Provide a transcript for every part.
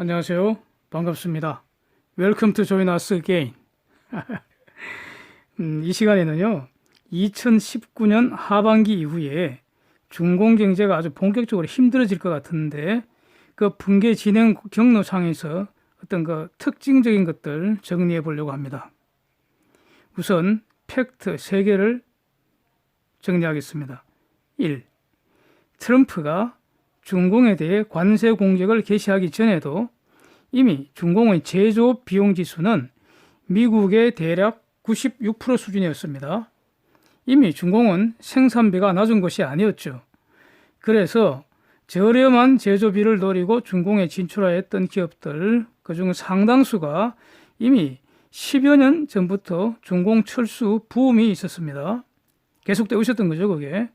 안녕하세요. 반갑습니다. Welcome to join us again. 이 시간에는요, 2019년 하반기 이후에 중공 경제가 아주 본격적으로 힘들어질 것 같은데, 그 분계 진행 경로상에서 어떤 그 특징적인 것들 정리해 보려고 합니다. 우선 팩트 3개를 정리하겠습니다. 1. 트럼프가 중공에 대해 관세 공격을 개시하기 전에도 이미 중공의 제조업 비용 지수는 미국의 대략 96% 수준이었습니다. 이미 중공은 생산비가 낮은 것이 아니었죠. 그래서 저렴한 제조비를 노리고 중공에 진출하였던 기업들, 그중 상당수가 이미 10여 년 전부터 중공 철수 붐이 있었습니다. 계속되고 있었던 거죠, 그게.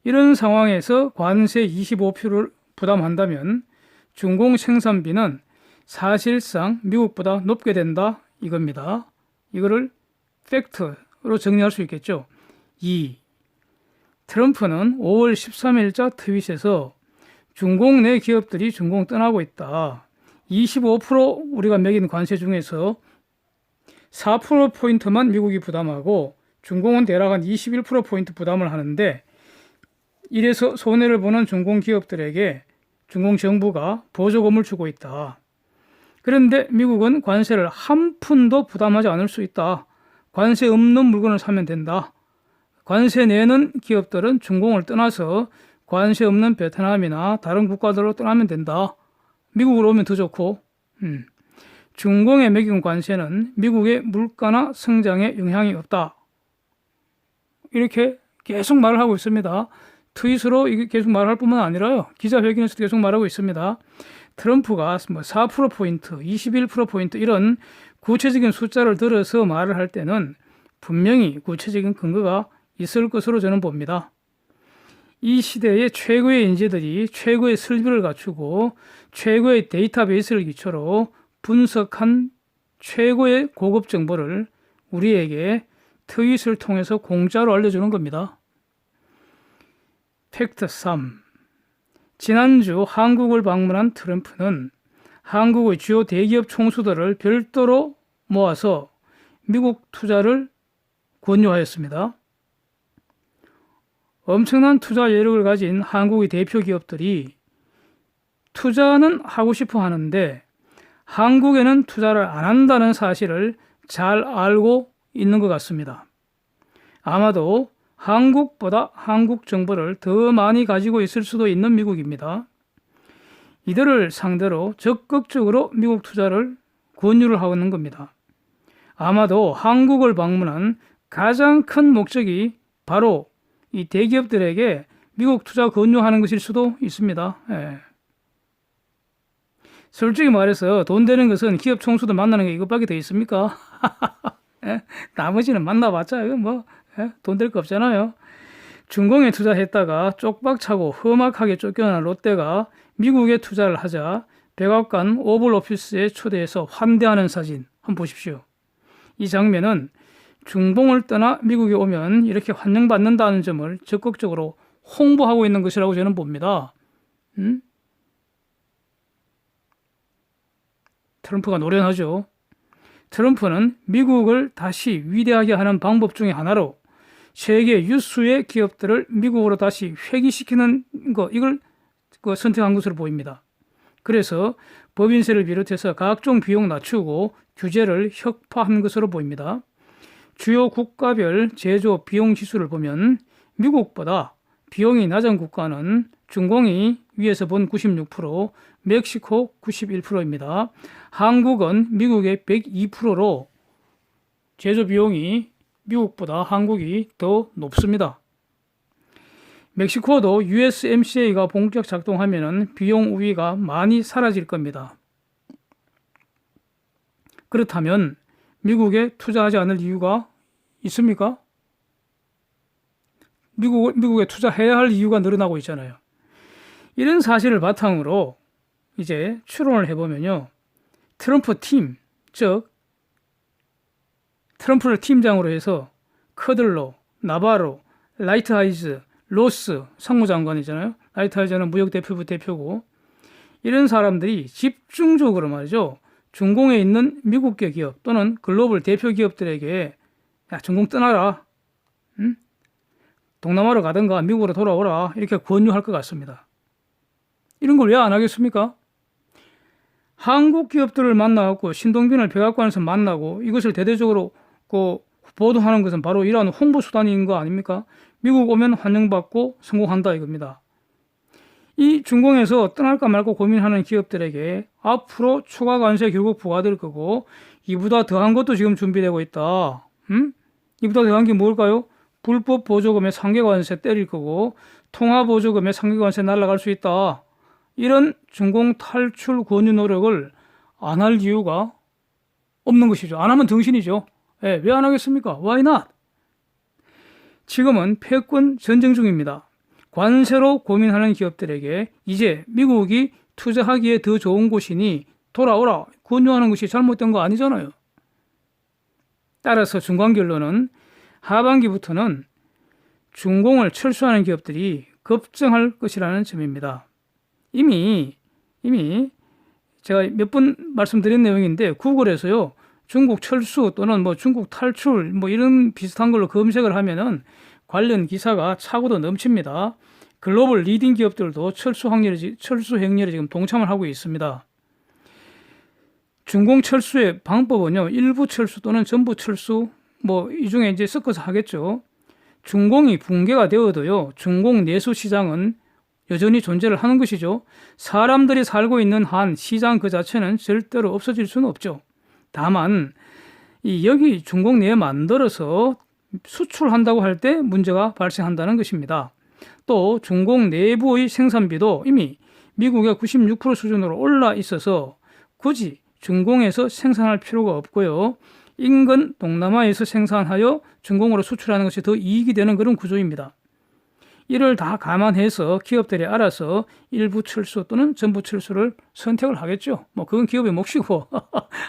이런 상황에서 관세 25%를 부담한다면 중공 생산비는 사실상 미국보다 높게 된다 이겁니다. 이거를 팩트로 정리할 수 있겠죠. 2. 트럼프는 5월 13일자 트윗에서 중공 내 기업들이 중공 떠나고 있다. 25% 우리가 매긴 관세 중에서 4%포인트만 미국이 부담하고 중공은 대략 한 21%포인트 부담을 하는데, 이래서 손해를 보는 중공 기업들에게 중공 정부가 보조금을 주고 있다. 그런데 미국은 관세를 한 푼도 부담하지 않을 수 있다. 관세 없는 물건을 사면 된다. 관세 내는 기업들은 중공을 떠나서 관세 없는 베트남이나 다른 국가들로 떠나면 된다. 미국으로 오면 더 좋고. 중공에 매긴 관세는 미국의 물가나 성장에 영향이 없다. 이렇게 계속 말을 하고 있습니다. 트윗으로 이게 계속 말할 뿐만 아니라요, 기자회견에서도 계속 말하고 있습니다. 트럼프가 4%포인트, 21%포인트 이런 구체적인 숫자를 들어서 말을 할 때는 분명히 구체적인 근거가 있을 것으로 저는 봅니다. 이 시대의 최고의 인재들이 최고의 설비를 갖추고 최고의 데이터베이스를 기초로 분석한 최고의 고급 정보를 우리에게 트윗을 통해서 공짜로 알려주는 겁니다. 팩트 3. 지난주 한국을 방문한 트럼프는 한국의 주요 대기업 총수들을 별도로 모아서 미국 투자를 권유하였습니다. 엄청난 투자 여력을 가진 한국의 대표 기업들이 투자는 하고 싶어 하는데 한국에는 투자를 안 한다는 사실을 잘 알고 있는 것 같습니다. 아마도 한국보다 한국 정보를 더 많이 가지고 있을 수도 있는 미국입니다. 이들을 상대로 적극적으로 미국 투자를 권유를 하는 겁니다. 아마도 한국을 방문한 가장 큰 목적이 바로 이 대기업들에게 미국 투자 권유하는 것일 수도 있습니다. 솔직히 말해서 돈 되는 것은 기업 총수들 만나는 게 이것밖에 더 있습니까? 나머지는 만나봤자 이거 돈 될 거 없잖아요. 중공에 투자했다가 쪽박차고 험악하게 쫓겨난 롯데가 미국에 투자를 하자 백악관 오벌 오피스에 초대해서 환대하는 사진 한번 보십시오. 이 장면은 중공을 떠나 미국에 오면 이렇게 환영받는다는 점을 적극적으로 홍보하고 있는 것이라고 저는 봅니다. 트럼프가 노련하죠. 트럼프는 미국을 다시 위대하게 하는 방법 중에 하나로 세계 유수의 기업들을 미국으로 다시 회귀시키는 거, 이걸 선택한 것으로 보입니다. 그래서 법인세를 비롯해서 각종 비용 낮추고 규제를 혁파한 것으로 보입니다. 주요 국가별 제조 비용 지수를 보면 미국보다 비용이 낮은 국가는 중공이 위에서 본 96%, 멕시코 91%입니다. 한국은 미국의 102%로 제조 비용이 미국보다 한국이 더 높습니다. 멕시코도 USMCA가 본격 작동하면 비용 우위가 많이 사라질 겁니다. 그렇다면 미국에 투자하지 않을 이유가 있습니까? 미국에 투자해야 할 이유가 늘어나고 있잖아요. 이런 사실을 바탕으로 이제 추론을 해보면요, 트럼프 팀, 즉 트럼프를 팀장으로 해서 커들로, 나바로, 라이트하이즈, 로스 상무장관이잖아요. 라이트하이즈는 무역대표부 대표고, 이런 사람들이 집중적으로 말이죠. 중공에 있는 미국계 기업 또는 글로벌 대표 기업들에게 야, 중공 떠나라. 응? 동남아로 가든가 미국으로 돌아오라. 이렇게 권유할 것 같습니다. 이런 걸 왜 안 하겠습니까? 한국 기업들을 만나고 신동빈을 백악관에서 만나고 이것을 대대적으로 보도하는 것은 바로 이러한 홍보 수단인 거 아닙니까? 미국 오면 환영받고 성공한다 이겁니다. 이 중공에서 떠날까 말까 고민하는 기업들에게 앞으로 추가 관세 결국 부과될 거고 이보다 더한 것도 지금 준비되고 있다. 이보다 더한 게 뭘까요? 불법 보조금의 상계 관세 때릴 거고 통화 보조금의 상계 관세 날아갈 수 있다. 이런 중공 탈출 권유 노력을 안 할 이유가 없는 것이죠. 안 하면 정신이죠. 왜 안 하겠습니까? Why not? 지금은 패권 전쟁 중입니다. 관세로 고민하는 기업들에게 이제 미국이 투자하기에 더 좋은 곳이니 돌아오라 권유하는 것이 잘못된 거 아니잖아요. 따라서 중간 결론은 하반기부터는 중공을 철수하는 기업들이 급증할 것이라는 점입니다. 이미 제가 몇 번 말씀드린 내용인데 구글에서요. 중국 철수 또는 중국 탈출 이런 비슷한 걸로 검색을 하면은 관련 기사가 차고도 넘칩니다. 글로벌 리딩 기업들도 철수 행렬에 지금 동참을 하고 있습니다. 중공 철수의 방법은요. 일부 철수 또는 전부 철수 이 중에 이제 섞어서 하겠죠. 중공이 붕괴가 되어도요. 중공 내수 시장은 여전히 존재를 하는 것이죠. 사람들이 살고 있는 한 시장 그 자체는 절대로 없어질 수는 없죠. 다만 여기 중공 내에 만들어서 수출한다고 할 때 문제가 발생한다는 것입니다. 또 중공 내부의 생산비도 이미 미국의 96% 수준으로 올라 있어서 굳이 중공에서 생산할 필요가 없고요. 인근 동남아에서 생산하여 중공으로 수출하는 것이 더 이익이 되는 그런 구조입니다. 이를 다 감안해서 기업들이 알아서 일부 철수 또는 전부 철수를 선택을 하겠죠. 그건 기업의 몫이고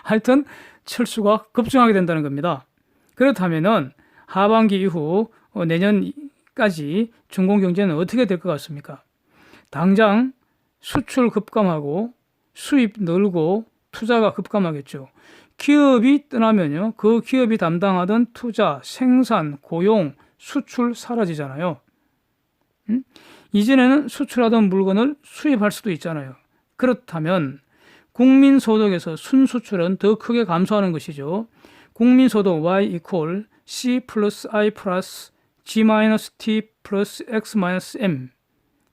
하여튼 철수가 급증하게 된다는 겁니다. 그렇다면은 하반기 이후 내년까지 중공 경제는 어떻게 될 것 같습니까? 당장 수출 급감하고 수입 늘고 투자가 급감하겠죠. 기업이 떠나면요. 그 기업이 담당하던 투자, 생산, 고용, 수출 사라지잖아요. 이전에는 수출하던 물건을 수입할 수도 있잖아요. 그렇다면 국민소득에서 순수출은 더 크게 감소하는 것이죠. 국민소득 Y equal C 플러스 I 플러스 G 마이너스 T 플러스 X 마이너스 M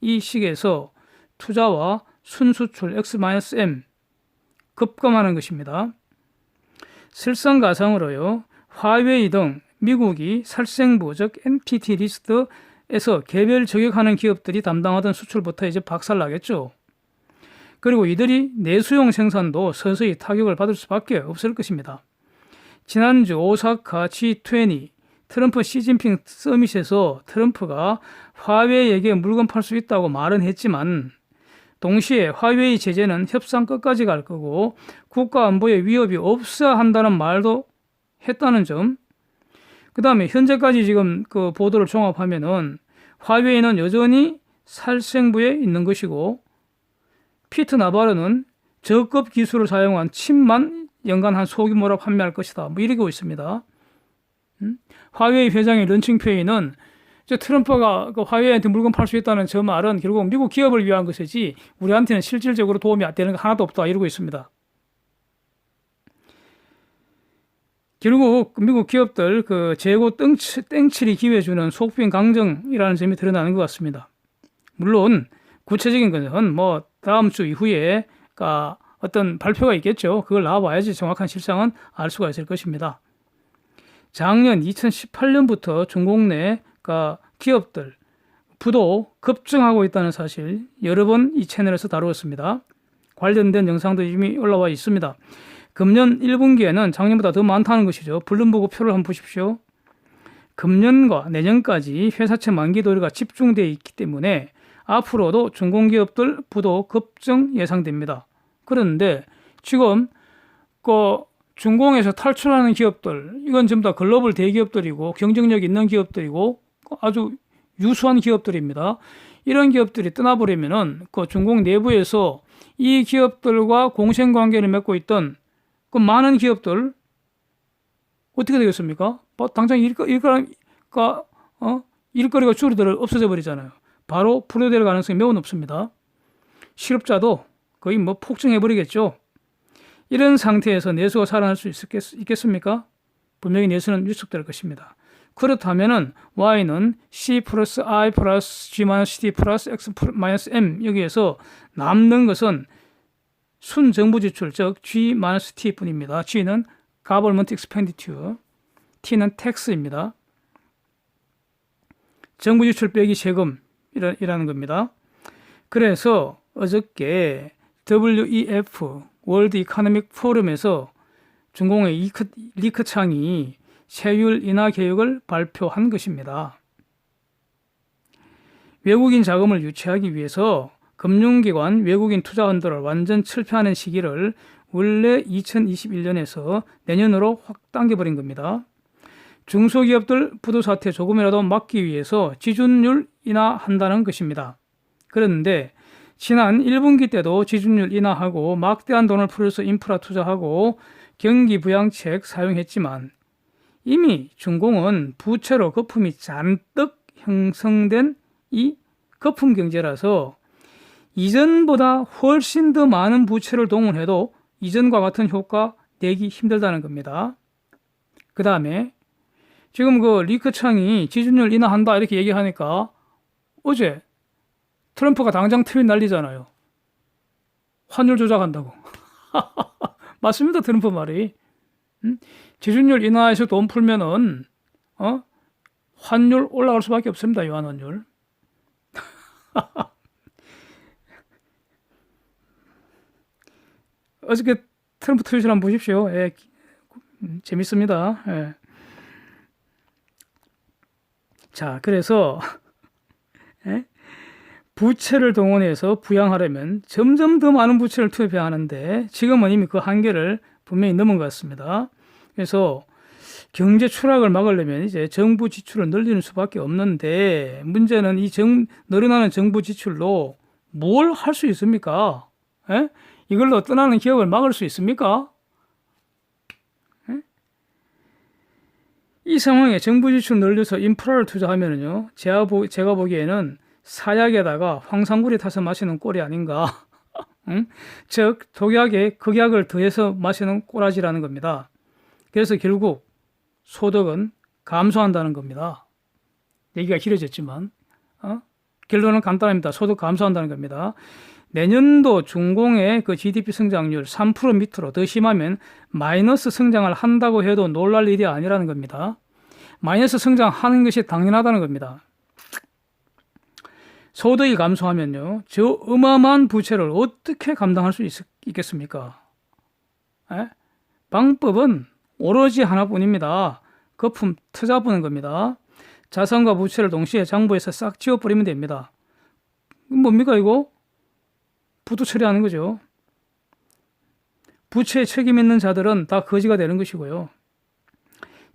이 식에서 투자와 순수출 X 마이너스 M 급감하는 것입니다. 설상가상으로요. 화웨이 등 미국이 살생부 즉 엔티티 리스트에서 개별 저격하는 기업들이 담당하던 수출부터 이제 박살나겠죠. 그리고 이들이 내수용 생산도 서서히 타격을 받을 수밖에 없을 것입니다. 지난주 오사카 G20 트럼프 시진핑 서밋에서 트럼프가 화웨이에게 물건 팔 수 있다고 말은 했지만 동시에 화웨이 제재는 협상 끝까지 갈 거고 국가 안보에 위협이 없어야 한다는 말도 했다는 점. 그 다음에 현재까지 지금 그 보도를 종합하면은 화웨이는 여전히 살생부에 있는 것이고 피트 나바로는 저급 기술을 사용한 칩만 연간 한 소규모로 판매할 것이다. 이러고 있습니다. 화웨이 회장의 런칭 페이는 트럼프가 화웨이한테 물건 팔 수 있다는 저 말은 결국 미국 기업을 위한 것이지 우리한테는 실질적으로 도움이 안 되는 거 하나도 없다 이러고 있습니다. 결국 미국 기업들 재고 땡칠이 기회 주는 속빈 강정이라는 점이 드러나는 것 같습니다. 물론 구체적인 것은 다음 주 이후에 어떤 발표가 있겠죠. 그걸 나와봐야지 정확한 실상은 알 수가 있을 것입니다. 작년 2018년부터 중국 내 기업들 부도 급증하고 있다는 사실 여러 번 이 채널에서 다루었습니다. 관련된 영상도 이미 올라와 있습니다. 금년 1분기에는 작년보다 더 많다는 것이죠. 블룸버그 표를 한번 보십시오. 금년과 내년까지 회사채 만기 도래가 집중되어 있기 때문에 앞으로도 중공기업들 부도 급증 예상됩니다. 그런데 지금 중공에서 탈출하는 기업들 이건 전부 다 글로벌 대기업들이고 경쟁력 있는 기업들이고 아주 유수한 기업들입니다. 이런 기업들이 떠나버리면은 중공 내부에서 이 기업들과 공생관계를 맺고 있던 그 많은 기업들 어떻게 되겠습니까? 당장 일거리가 줄어들어 없어져 버리잖아요. 바로 풀어될 가능성이 매우 높습니다. 실업자도 거의 뭐 폭증해 버리겠죠. 이런 상태에서 내수가 살아날 수 있겠습니까? 분명히 내수는 위축될 것입니다. 그렇다면은 Y는 C 플러스 I 플러스 G 마이너스 D 플러스 X 마이너스 M 여기에서 남는 것은 순정부 지출 즉 G 마이너스 T 뿐입니다. G는 Government Expenditure, T는 Tax입니다. 정부 지출 빼기 세금이라는 겁니다. 그래서 어저께 WEF 월드 이코노믹 포럼에서 중공의 리크 창이 세율 인하 계획을 발표한 것입니다. 외국인 자금을 유치하기 위해서 금융기관 외국인 투자 한도를 완전 철폐하는 시기를 원래 2021년에서 내년으로 확 당겨버린 겁니다. 중소기업들 부도 사태 조금이라도 막기 위해서 지준율 인하한다는 것입니다. 그런데 지난 1분기 때도 지준율 인하하고 막대한 돈을 풀어서 인프라 투자하고 경기 부양책 사용했지만 이미 중공은 부채로 거품이 잔뜩 형성된 이 거품 경제라서 이전보다 훨씬 더 많은 부채를 동원해도 이전과 같은 효과 내기 힘들다는 겁니다. 그 다음에 지금 그 리크 창이 지준율 인하한다 이렇게 얘기하니까 어제 트럼프가 당장 트윗 날리잖아요. 환율 조작한다고. 맞습니다. 트럼프 말이. 지준율 인하해서 돈 풀면은 환율 올라갈 수밖에 없습니다. 유한환율. 어저께 트럼프 트윗을 한번 보십시오. 예, 재밌습니다. 예. 자, 그래서 예? 부채를 동원해서 부양하려면 점점 더 많은 부채를 투입해야 하는데 지금은 이미 그 한계를 분명히 넘은 것 같습니다. 그래서 경제 추락을 막으려면 이제 정부 지출을 늘리는 수밖에 없는데 문제는 이 늘어나는 정부 지출로 뭘 할 수 있습니까? 에? 이걸로 떠나는 기업을 막을 수 있습니까? 에? 이 상황에 정부 지출 늘려서 인프라를 투자하면요, 제가 보기에는 사약에다가 황산굴이 타서 마시는 꼴이 아닌가. 응? 즉 독약에 극약을 더해서 마시는 꼬라지라는 겁니다. 그래서 결국 소득은 감소한다는 겁니다. 얘기가 길어졌지만 결론은 간단합니다. 소득 감소한다는 겁니다. 내년도 중공의 그 GDP 성장률 3% 밑으로 더 심하면 마이너스 성장을 한다고 해도 놀랄 일이 아니라는 겁니다. 마이너스 성장하는 것이 당연하다는 겁니다. 소득이 감소하면요, 저 어마어마한 부채를 어떻게 감당할 수 있겠습니까? 에? 방법은 오로지 하나뿐입니다. 거품 터잡는 겁니다. 자산과 부채를 동시에 장부에서 싹 지워버리면 됩니다. 뭡니까 이거? 부도 처리하는 거죠. 부채에 책임 있는 자들은 다 거지가 되는 것이고요.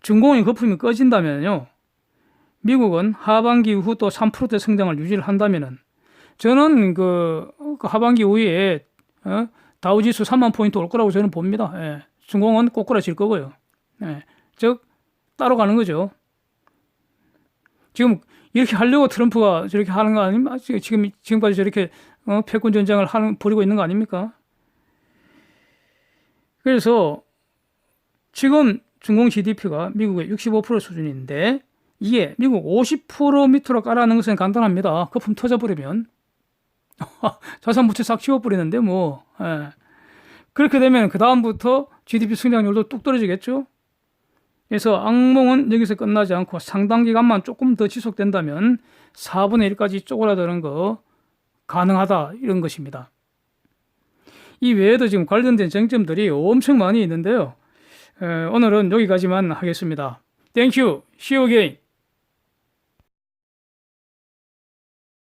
중공의 거품이 꺼진다면요, 미국은 하반기 이후 또 3%대 성장을 유지를 한다면은 저는 그 하반기 이후에 다우지수 3만 포인트 올 거라고 저는 봅니다. 예. 중공은 꼬꾸라질 거고요. 예. 즉 따로 가는 거죠. 지금 이렇게 하려고 트럼프가 저렇게 하는 거 아닙니까? 지금까지 저렇게 패권 전쟁을 벌이고 있는 거 아닙니까? 그래서 지금 중공 GDP가 미국의 65% 수준인데 이게 미국 50% 밑으로 깔아놓는 것은 간단합니다. 거품 터져버리면 자산 부채 싹 지워버리는데 뭐. 예. 그렇게 되면 그 다음부터 GDP 성장률도 뚝 떨어지겠죠. 그래서 악몽은 여기서 끝나지 않고 상당 기간만 조금 더 지속된다면 4분의 1까지 쪼그라드는 거 가능하다 이런 것입니다. 이 외에도 지금 관련된 쟁점들이 엄청 많이 있는데요. 오늘은 여기까지만 하겠습니다. Thank you. See you again.